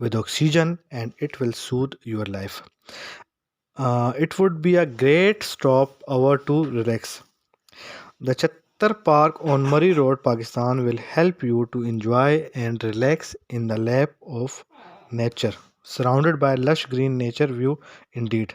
with oxygen, and it will soothe your life. It would be a great stop hour to relax. The Chattar Park on Murray Road, Pakistan will help you to enjoy and relax in the lap of nature, surrounded by lush green nature view indeed.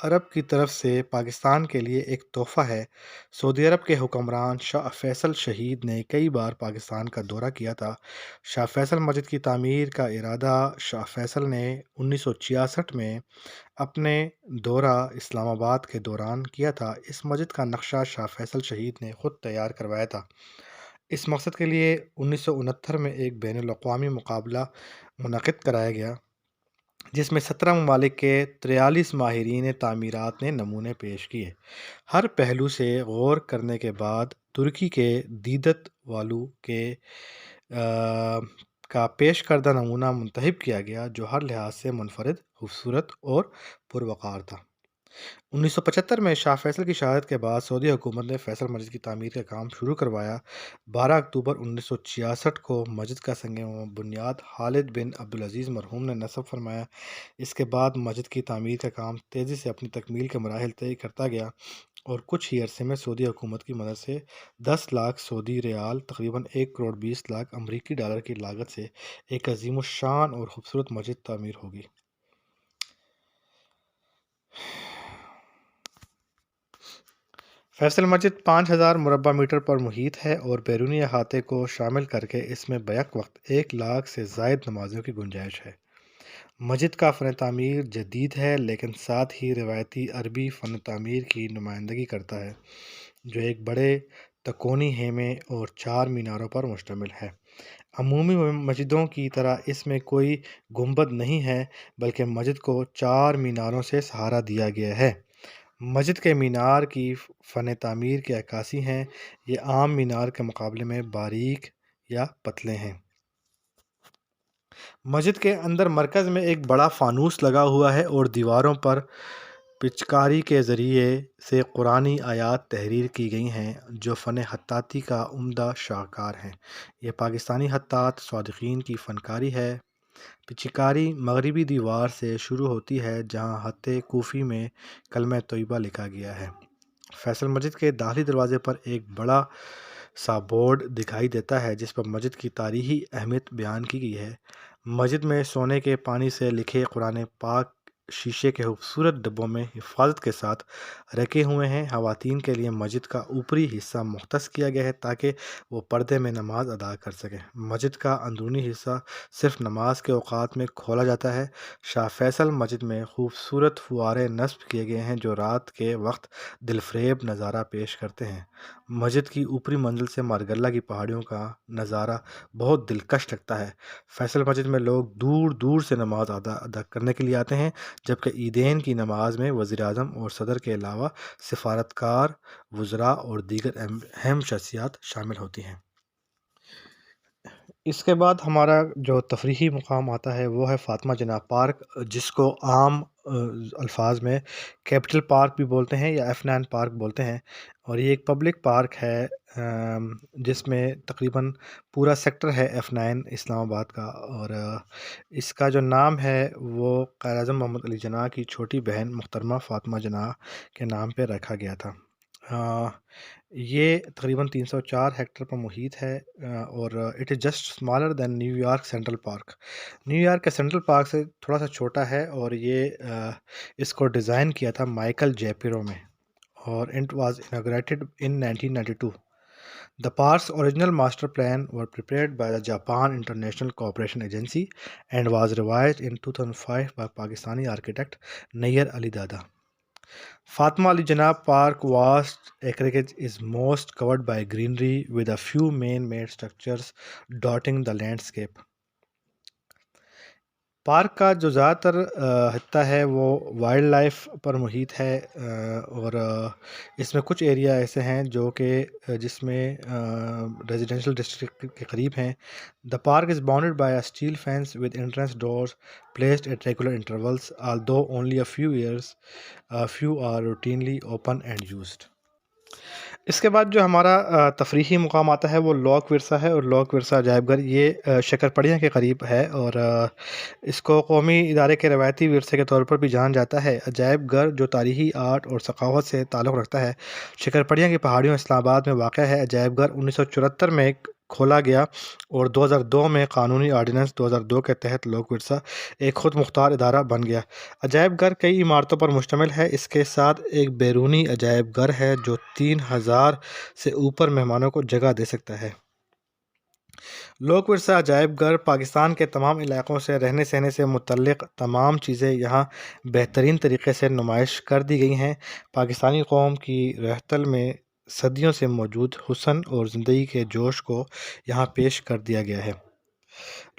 عرب کی طرف سے پاکستان کے لیے ایک تحفہ ہے۔ سعودی عرب کے حکمران شاہ فیصل شہید نے کئی بار پاکستان کا دورہ کیا تھا۔ شاہ فیصل مسجد کی تعمیر کا ارادہ شاہ فیصل نے 1966 میں اپنے دورہ اسلام آباد کے دوران کیا تھا۔ اس مسجد کا نقشہ شاہ فیصل شہید نے خود تیار کروایا تھا۔ اس مقصد کے لیے 1969 میں ایک بین الاقوامی مقابلہ منعقد کرایا گیا، جس میں 17 ممالک کے 43 ماہرین تعمیرات نے نمونے پیش کیے۔ ہر پہلو سے غور کرنے کے بعد ترکی کے دیدت والو کا پیش کردہ نمونہ منتخب کیا گیا، جو ہر لحاظ سے منفرد، خوبصورت اور پروقار تھا۔ 1975 میں شاہ فیصل کی شہادت کے بعد سعودی حکومت نے فیصل مسجد کی تعمیر کا کام شروع کروایا۔ 12 اکتوبر 1966 کو مسجد کا سنگ بنیاد خالد بن عبدالعزیز مرحوم نے نصب فرمایا۔ اس کے بعد مسجد کی تعمیر کا کام تیزی سے اپنی تکمیل کے مراحل طے کرتا گیا اور کچھ ہی عرصے میں سعودی حکومت کی مدد سے 10 لاکھ سعودی ریال تقریباً 1 کروڑ 20 لاکھ امریکی ڈالر کی لاگت سے ایک عظیم الشان اور خوبصورت مسجد تعمیر ہوگی۔ فیصل مسجد 5000 مربع میٹر پر محیط ہے اور بیرونی احاطے کو شامل کر کے اس میں بیک وقت 1 لاکھ سے زائد نمازوں کی گنجائش ہے۔ مسجد کا فن تعمیر جدید ہے، لیکن ساتھ ہی روایتی عربی فن تعمیر کی نمائندگی کرتا ہے، جو ایک بڑے تکونی خیمے اور 4 میناروں پر مشتمل ہے۔ عمومی مسجدوں کی طرح اس میں کوئی گنبد نہیں ہے، بلکہ مسجد کو 4 میناروں سے سہارا دیا گیا ہے۔ مسجد کے مینار کی فن تعمیر کی عکاسی ہیں۔ یہ عام مینار کے مقابلے میں باریک یا پتلے ہیں۔ مسجد کے اندر مرکز میں ایک بڑا فانوس لگا ہوا ہے اور دیواروں پر پچکاری کے ذریعے سے قرآنی آیات تحریر کی گئی ہیں، جو فن خطاطی کا عمدہ شاہکار ہیں۔ یہ پاکستانی خطاط صادقین کی فنکاری ہے۔ پچکاری مغربی دیوار سے شروع ہوتی ہے، جہاں خط کوفی میں کلمہ طیبہ لکھا گیا ہے۔ فیصل مسجد کے داخلی دروازے پر ایک بڑا سا بورڈ دکھائی دیتا ہے، جس پر مسجد کی تاریخی اہمیت بیان کی گئی ہے۔ مسجد میں سونے کے پانی سے لکھے قرآن پاک شیشے کے خوبصورت ڈبوں میں حفاظت کے ساتھ رکھے ہوئے ہیں۔ خواتین کے لیے مسجد کا اوپری حصہ مختص کیا گیا ہے تاکہ وہ پردے میں نماز ادا کر سکیں۔ مسجد کا اندرونی حصہ صرف نماز کے اوقات میں کھولا جاتا ہے۔ شاہ فیصل مسجد میں خوبصورت فوارے نصب کیے گئے ہیں، جو رات کے وقت دلفریب نظارہ پیش کرتے ہیں۔ مسجد کی اوپری منزل سے مارگلہ کی پہاڑیوں کا نظارہ بہت دلکش لگتا ہے۔ فیصل مسجد میں لوگ دور دور سے نماز ادا کرنے کے لیے آتے ہیں، جبکہ عیدین کی نماز میں وزیر اعظم اور صدر کے علاوہ سفارتکار، وزراء اور دیگر اہم شخصیات شامل ہوتی ہیں۔ اس کے بعد ہمارا جو تفریحی مقام آتا ہے وہ ہے فاطمہ جناح پارک، جس کو عام الفاظ میں کیپٹل پارک بھی بولتے ہیں یا F9 پارک بولتے ہیں، اور یہ ایک پبلک پارک ہے جس میں تقریباً پورا سیکٹر ہے F9 اسلام آباد کا، اور اس کا جو نام ہے وہ قائد اعظم محمد علی جناح کی چھوٹی بہن محترمہ فاطمہ جناح کے نام پہ رکھا گیا تھا۔ یہ تقریباً 304 ہیکٹر پر محیط ہے، اور it is just smaller than New York Central Park. New York کے سینٹرل پارک سے تھوڑا سا چھوٹا ہے، اور یہ اس کو ڈیزائن کیا تھا مائیکل جیپیرو میں، اور it was inaugurated in 1992۔ The park's original master plan were prepared by the Japan International Cooperation Agency and was revised in 2005 by Pakistani architect Nayyar Ali Dada. Fatima Ali Jinnah Park vast acreage is most covered by greenery, with a few man-made structures dotting the landscape. Park کا جو زیادہ تر خطہ ہے وہ wild life پر محیط ہے، اور اس میں کچھ ایریا ایسے ہیں جو کہ جس میں ریزیڈینشل ڈسٹرکٹ کے قریب ہیں۔ The park is bounded by a steel fence with entrance doors placed at regular intervals, although only a few are routinely open and used. اس کے بعد جو ہمارا تفریحی مقام آتا ہے وہ لوک ورثہ ہے، اور لوک ورثہ عجائب گھر یہ شکرپڑیاں کے قریب ہے، اور اس کو قومی ادارے کے روایتی ورثے کے طور پر بھی جانا جاتا ہے۔ عجائب گھر جو تاریخی آرٹ اور ثقافت سے تعلق رکھتا ہے، شکرپڑیاں کی پہاڑیوں اسلام آباد میں واقع ہے۔ عجائب گھر 1974 میں کھولا گیا اور 2002 میں قانونی آرڈیننس 2002 کے تحت لوک ورثہ ایک خود مختار ادارہ بن گیا۔ عجائب گھر کئی عمارتوں پر مشتمل ہے۔ اس کے ساتھ ایک بیرونی عجائب گھر ہے جو 3000 سے اوپر مہمانوں کو جگہ دے سکتا ہے۔ لوک ورثہ عجائب گھر پاکستان کے تمام علاقوں سے رہنے سہنے سے متعلق تمام چیزیں یہاں بہترین طریقے سے نمائش کر دی گئی ہیں۔ پاکستانی قوم کی رہتل میں صدیوں سے موجود حسن اور زندگی کے جوش کو یہاں پیش کر دیا گیا ہے۔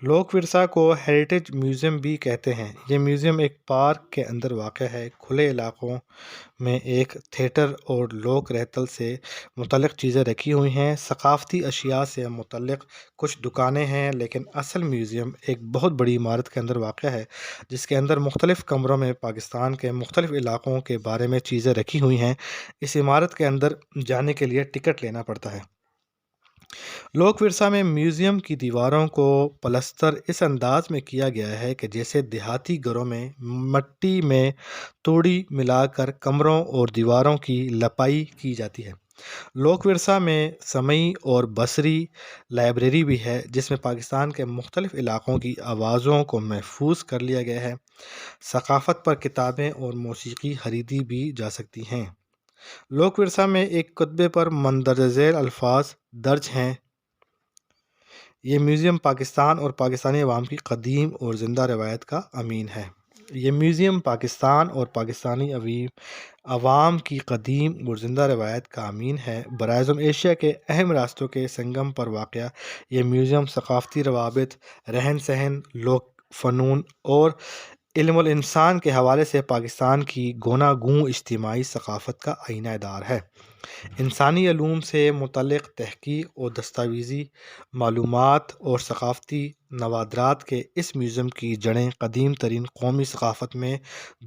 لوک ورثہ کو ہیریٹیج میوزیم بھی کہتے ہیں۔ یہ میوزیم ایک پارک کے اندر واقع ہے۔ کھلے علاقوں میں ایک تھیٹر اور لوک رہتل سے متعلق چیزیں رکھی ہوئی ہیں۔ ثقافتی اشیاء سے متعلق کچھ دکانیں ہیں، لیکن اصل میوزیم ایک بہت بڑی عمارت کے اندر واقع ہے جس کے اندر مختلف کمروں میں پاکستان کے مختلف علاقوں کے بارے میں چیزیں رکھی ہوئی ہیں۔ اس عمارت کے اندر جانے کے لیے ٹکٹ لینا پڑتا ہے۔ لوک ورثہ میں میوزیم کی دیواروں کو پلستر اس انداز میں کیا گیا ہے کہ جیسے دیہاتی گھروں میں مٹی میں توڑی ملا کر کمروں اور دیواروں کی لپائی کی جاتی ہے۔ لوک ورثہ میں سمعی اور بصری لائبریری بھی ہے جس میں پاکستان کے مختلف علاقوں کی آوازوں کو محفوظ کر لیا گیا ہے۔ ثقافت پر کتابیں اور موسیقی خریدی بھی جا سکتی ہیں۔ لوک ورثہ میں ایک کتبے پر مندرجہ ذیل الفاظ درج ہیں۔ یہ میوزیم پاکستان اور پاکستانی عوام کی قدیم اور زندہ روایت کا امین ہے۔ یہ میوزیم پاکستان اور پاکستانی عوام کی قدیم اور زندہ روایت کا امین ہے۔ براعظم ایشیا کے اہم راستوں کے سنگم پر واقع یہ میوزیم ثقافتی روابط، رہن سہن، لوک فنون اور علم الانسان کے حوالے سے پاکستان کی گوناگوں اجتماعی ثقافت کا آئینہ دار ہے۔ انسانی علوم سے متعلق تحقیق اور دستاویزی معلومات اور ثقافتی نوادرات کے اس میوزیم کی جڑیں قدیم ترین قومی ثقافت میں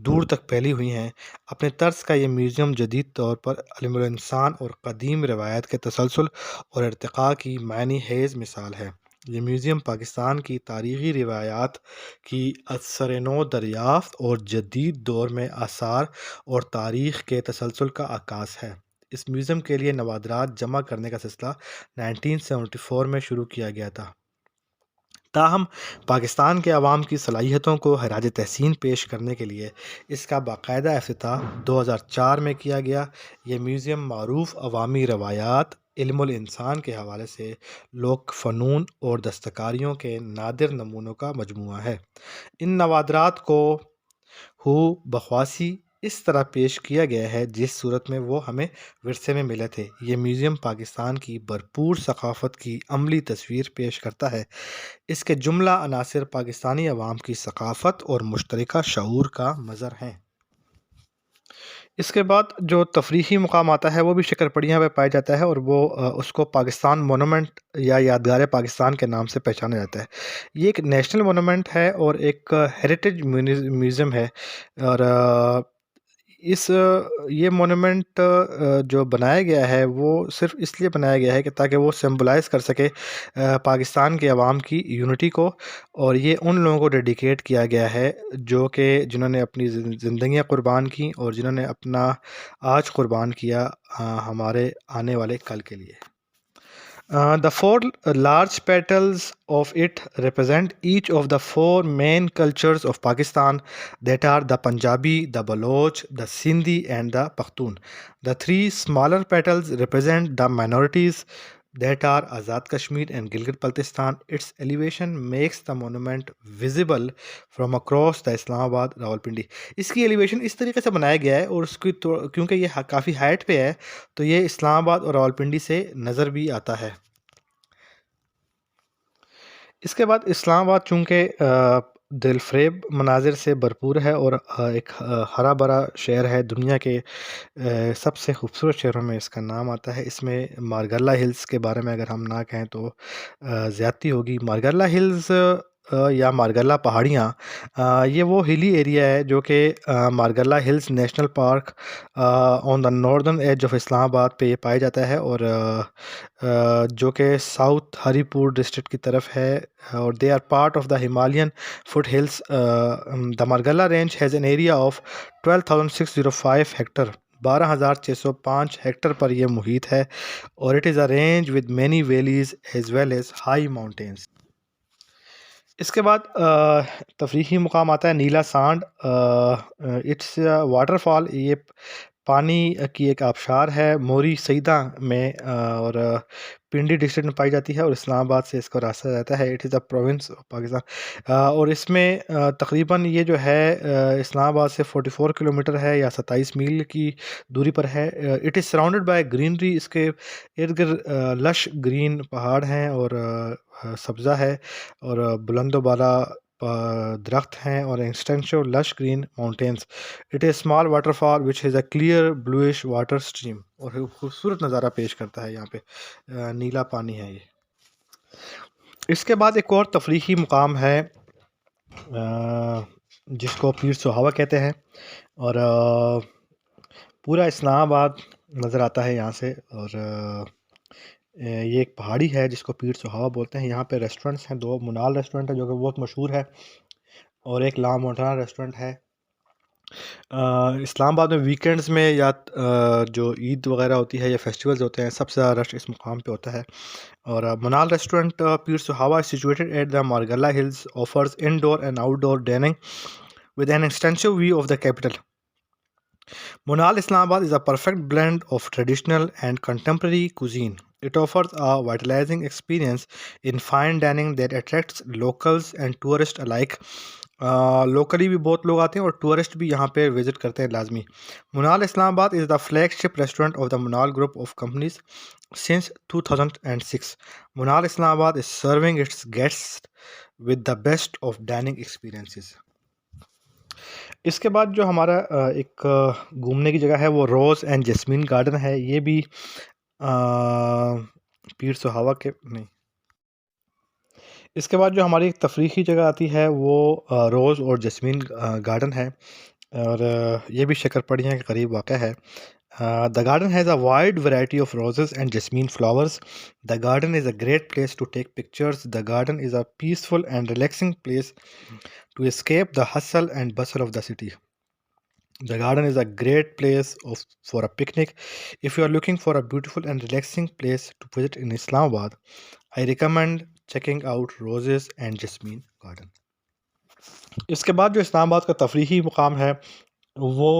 دور تک پھیلی ہوئی ہیں۔ اپنے طرز کا یہ میوزیم جدید طور پر علم الانسان اور قدیم روایت کے تسلسل اور ارتقاء کی معنی خیز مثال ہے۔ یہ میوزیم پاکستان کی تاریخی روایات کی اثر نو دریافت اور جدید دور میں آثار اور تاریخ کے تسلسل کا عکاس ہے۔ اس میوزیم کے لیے نوادرات جمع کرنے کا سلسلہ 1974 میں شروع کیا گیا تھا، تاہم پاکستان کے عوام کی صلاحیتوں کو خراج تحسین پیش کرنے کے لیے اس کا باقاعدہ افتتاح 2004 میں کیا گیا۔ یہ میوزیم معروف عوامی روایات، علم الانسان کے حوالے سے لوک فنون اور دستکاریوں کے نادر نمونوں کا مجموعہ ہے۔ ان نوادرات کو بخواسی اس طرح پیش کیا گیا ہے جس صورت میں وہ ہمیں ورثے میں ملے تھے۔ یہ میوزیم پاکستان کی بھرپور ثقافت کی عملی تصویر پیش کرتا ہے۔ اس کے جملہ عناصر پاکستانی عوام کی ثقافت اور مشترکہ شعور کا مظہر ہیں۔ اس کے بعد جو تفریحی مقام آتا ہے وہ بھی شکرپڑیاں پہ پایا جاتا ہے اور وہ اس کو پاکستان مونومنٹ یا یادگار پاکستان کے نام سے پہچانا جاتا ہے۔ یہ ایک نیشنل مونومنٹ ہے اور ایک ہیریٹیج میوزیم ہے، اور یہ مونومنٹ جو بنایا گیا ہے وہ صرف اس لیے بنایا گیا ہے کہ تاکہ وہ سمبلائز کر سکے پاکستان کے عوام کی یونٹی کو، اور یہ ان لوگوں کو ڈیڈیکیٹ کیا گیا ہے جنہوں نے اپنی زندگیاں قربان کی اور جنہوں نے اپنا آج قربان کیا ہمارے آنے والے کل کے لیے۔ The four large petals of it represent each of the four main cultures of Pakistan, that are the Punjabi, the Baloch, the Sindhi and the Pashtun. The three smaller petals represent the minorities, that are Azad Kashmir and Gilgit-Baltistan. Its elevation makes the monument visible from across the Islamabad Rawalpindi. اس کی elevation اس طریقے سے بنایا گیا ہے اور اس کی کیونکہ یہ کافی ہائٹ پہ ہے تو یہ اسلام آباد اور راولپنڈی سے نظر بھی آتا ہے۔ اس کے بعد اسلام آباد چونکہ دل فریب مناظر سے بھرپور ہے اور ایک ہرا بھرا شہر ہے، دنیا کے سب سے خوبصورت شہروں میں اس کا نام آتا ہے۔ اس میں مارگلہ ہلز کے بارے میں اگر ہم نہ کہیں تو زیادتی ہوگی۔ مارگلہ ہلز یا مارگلہ پہاڑیاں یہ وہ ہلی ایریا ہے جو کہ Margalla hills national park on the northern edge of Islamabad پہ یہ پایا جاتا ہے، اور جو کہ ساؤتھ ہری پور ڈسٹرکٹ کی طرف ہے، اور they are part of the Himalayan foothills. The Margalla range has an area of 12,605 hectare 12,605 hectare پر یہ محیط ہے اور it is a range with many valleys as well as high mountains. اس کے بعد تفریحی مقام آتا ہے نیلا سانڈ. It's water fall. یہ پانی کی ایک آبشار ہے موری سیدہ میں اور پنڈی ڈسٹرکٹ میں پائی جاتی ہے اور اسلام آباد سے اس کا راستہ جاتا ہے. It is a province of Pakistan اور اس میں تقریباً یہ جو ہے اسلام آباد سے 44 کلومیٹر ہے یا 27 میل کی دوری پر ہے. It is surrounded by greenery. اس کے ارد گرد لش گرین پہاڑ ہیں اور سبزہ ہے اور بلند و بالا درخت ہیں اور extensive lush green mountains. It is small waterfall which is a clear bluish water stream اور خوبصورت نظارہ پیش کرتا ہے. یہاں پہ نیلا پانی ہے یہ. اس کے بعد ایک اور تفریحی مقام ہے جس کو پیر سہاوا کہتے ہیں اور پورا اسلام آباد نظر آتا ہے یہاں سے. اور یہ ایک پہاڑی ہے جس کو پیر سہاوا بولتے ہیں. یہاں پہ ریسٹورنٹس ہیں. 2 منال ریسٹورنٹ ہے جو کہ بہت مشہور ہے اور ایک لا مونٹانا ریسٹورنٹ ہے. اسلام آباد میں ویکینڈز میں یا جو عید وغیرہ ہوتی ہے یا فیسٹیولز ہوتے ہیں سب سے زیادہ رش اس مقام پہ ہوتا ہے. اور Monal restaurant Pir Sohawa is situated at the Margalla Hills, offers indoor and outdoor dining with an extensive view of the capital. Munal Islamabad is a perfect blend of traditional and contemporary cuisine. It offers a vitalizing experience in fine dining that attracts locals and tourists alike. Locally بھی بہت لوگ آتے ہیں اور tourist بھی یہاں پہ visit کرتے ہیں لازمی. Monal Islamabad is the flagship restaurant of the Monal group of companies since 2006. Munal Islamabad is serving its guests with the best of dining experiences. اس کے بعد جو ہمارا ایک گھومنے کی جگہ ہے وہ روز اینڈ جیسمین گارڈن ہے. یہ بھی پیر سہاوا کے نہیں. اس کے بعد جو ہماری ایک تفریحی جگہ آتی ہے وہ روز اور جیسمین گارڈن ہے اور یہ بھی شکر پڑیاں کے قریب واقع ہے. The garden has a wide variety of roses and jasmine flowers. The garden is a great place to take pictures. The garden is a peaceful and relaxing place to escape the hustle and bustle of the city. The garden is a great place for a picnic. If you are looking for a beautiful and relaxing place to visit in Islamabad, I recommend checking out Roses and Jasmine Garden. اس کے بعد جو اسلام آباد کا تفریحی مقام ہے وہ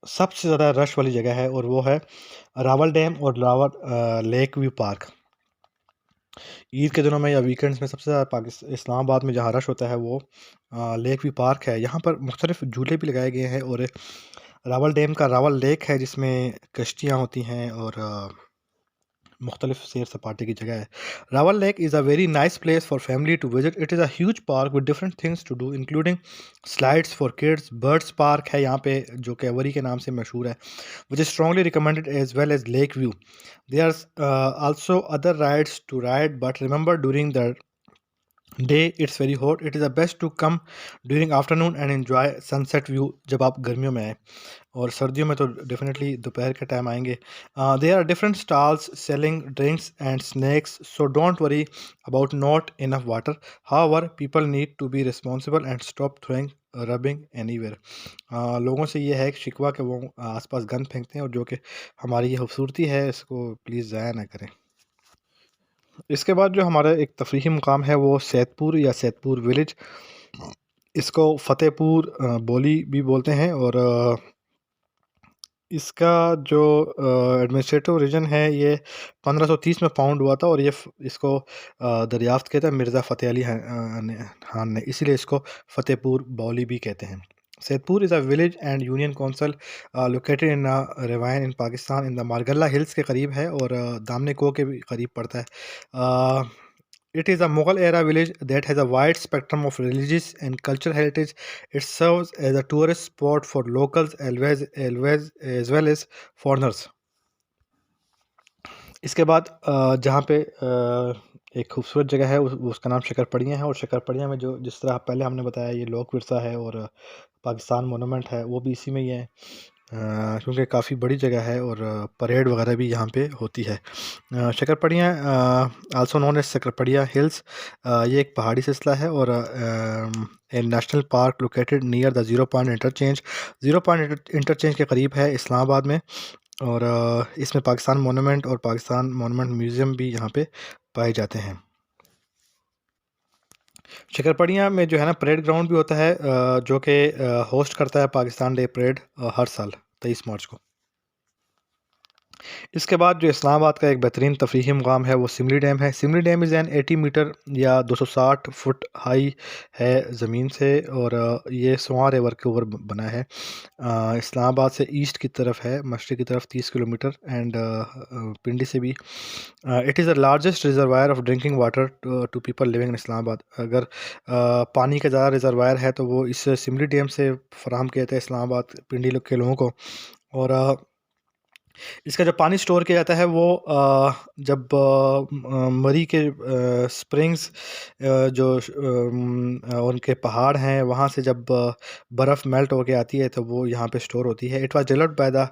سب سے زیادہ رش والی جگہ ہے اور وہ ہے راول ڈیم اور راول لیک ویو پارک. عید کے دنوں میں یا ویکینڈز میں سب سے زیادہ اسلام آباد میں جہاں رش ہوتا ہے وہ لیک ویو پارک ہے. یہاں پر مختلف جھولے بھی لگائے گئے ہیں اور راول ڈیم کا راول لیک ہے جس میں کشتیاں ہوتی ہیں اور مختلف سیر سپاٹے کی جگہ ہے. Rawal lake is a very nice place for family to visit. It is a huge park with different things to do including slides for kids. Birds park ہے یہاں پہ جو کہ وری کے نام سے مشہور ہے which is strongly recommended as well as lake view. There are also other rides to ride but remember during the day it's very hot. It is the best to come during afternoon and enjoy sunset view جب آپ گرمیوں میں آئیں اور سردیوں میں تو definitely دوپہر کے ٹائم آئیں گے. There are different stalls selling drinks and snacks so don't worry about not enough water. How people need to be responsible and stop throwing rubbish anywhere. لوگوں سے یہ ہے ایک شکوہ کہ وہ آس پاس گند پھینکتے ہیں اور جو کہ ہماری یہ خوبصورتی ہے اس کو پلیز ضائع نہ کریں. اس کے بعد جو ہمارا ایک تفریحی مقام ہے وہ سید پور یا سید پور ولیج. اس کو فتح پور بولی بھی بولتے ہیں اور اس کا جو ایڈمنسٹریٹو ریجن ہے یہ 1530 میں فاؤنڈ ہوا تھا اور یہ اس کو دریافت کیا تھا مرزا فتح علی خان نے, اسی لیے اس کو فتح پور بولی بھی کہتے ہیں. Saidpur is a village and union council located in ravine in Pakistan in the Margalla hills کے قریب ہے اور دامن کو کے بھی قریب پڑتا ہے. It is a Mughal era village that has a wide spectrum of religious and cultural heritage. It serves as a tourist spot for locals as well as foreigners. اس کے بعد جہاں پہ ایک خوبصورت جگہ ہے اس کا نام شکر پڑیاں ہے اور شکر پڑیاں میں جو جس طرح پہلے ہم نے بتایا یہ لوک ورثہ ہے اور پاکستان مونومنٹ ہے وہ بھی اسی میں ہی ہے. کیونکہ کافی بڑی جگہ ہے اور پریڈ وغیرہ بھی یہاں پہ ہوتی ہے۔ شکرپڑیاں آلسو نون ایز شکرپڑیا ہلز، یہ ایک پہاڑی سلسلہ ہے اور national park located near the zero point interchange, zero point interchange کے قریب ہے اسلام آباد میں، اور اس میں پاکستان مونومنٹ اور پاکستان مونومنٹ میوزیم بھی یہاں پہ پائے جاتے ہیں۔ شکرپڑیاں میں جو ہے نا پریڈ گراؤنڈ بھی ہوتا ہے، جو کہ ہوسٹ کرتا ہے پاکستان ڈے پریڈ ہر سال 23 مارچ کو۔ اس کے بعد جو اسلام آباد کا ایک بہترین تفریحی مقام ہے وہ سملی ڈیم ہے۔ سملی ڈیم از این 80 میٹر یا 260 فٹ ہائی ہے زمین سے، اور یہ سواں ریور کے اوپر بنا ہے۔ اسلام آباد سے ایسٹ کی طرف ہے، مشرق کی طرف 30 کلومیٹر، اینڈ پنڈی سے بھی۔ It is the largest reservoir of drinking water to people living in Islamabad. اگر پانی کا زیادہ ریزروائر ہے تو وہ اس سملی ڈیم سے فراہم کیا جاتا ہے اسلام آباد پنڈی کے لوگوں کو۔ اور اس کا جو پانی سٹور کیا جاتا ہے وہ جب مری کے سپرنگز جو ان کے پہاڑ ہیں وہاں سے جب برف میلٹ ہو کے آتی ہے تو وہ یہاں پہ سٹور ہوتی ہے۔ It was developed by the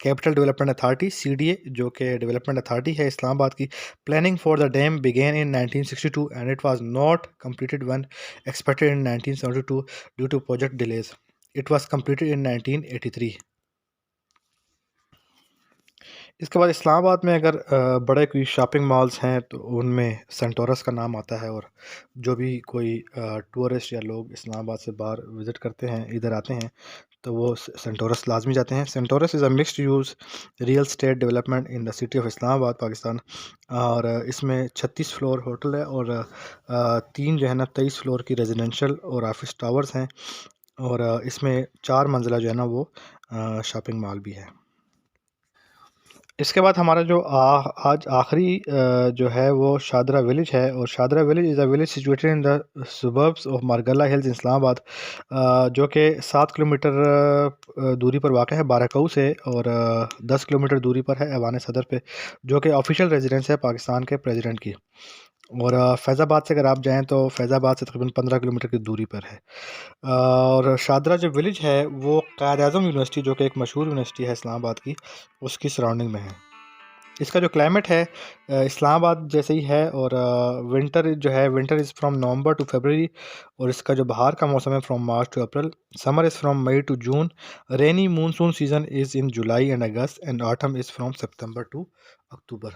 Capital Development Authority CDA، جو کہ ڈیولپمنٹ اتھارٹی ہے اسلام آباد کی۔ Planning for the dam begin in 1962 and it was not completed when expected in 1972 due to project delays. It was completed in 1983. اس کے بعد اسلام آباد میں اگر بڑے کوئی شاپنگ مالز ہیں تو ان میں سینٹورس کا نام آتا ہے، اور جو بھی کوئی ٹورسٹ یا لوگ اسلام آباد سے باہر وزٹ کرتے ہیں، ادھر آتے ہیں، تو وہ سینٹورس لازمی جاتے ہیں۔ Centaurus is a mixed use real estate development in the city of Islamabad Pakistan, اور اس میں 36 فلور ہوٹل ہے، اور 3 جو ہے نا 23 فلور کی ریزیڈینشل اور آفس ٹاورز ہیں، اور اس میں 4 منزلہ جو ہے نا وہ شاپنگ مال بھی ہے۔ اس کے بعد ہمارا جو آج آخری جو ہے وہ شادرہ ولیج ہے، اور Shadra village is a village situated in the suburbs of Margalla hills Islamabad, جو کہ 7 کلومیٹر دوری پر واقع ہے بارہکہو سے، اور 10 کلومیٹر دوری پر ہے ایوان صدر پہ، جو کہ آفیشیل ریزیڈنس ہے پاکستان کے پریزیڈنٹ کی۔ اور فیض آباد سے اگر آپ جائیں تو فیض آباد سے تقریباً 15 کلومیٹر کی دوری پر ہے۔ اور شادرہ جو ولیج ہے وہ قائد اعظم یونیورسٹی، جو کہ ایک مشہور یونیورسٹی ہے اسلام آباد کی، اس کی سراؤنڈنگ میں ہے۔ اس کا جو کلائمیٹ ہے اسلام آباد جیسے ہی ہے، اور ونٹر جو ہے winter is from November to February, اور اس کا جو بہار کا موسم ہے from March to April, summer is from May to June, rainy monsoon season is in July and August, and autumn is from September to October.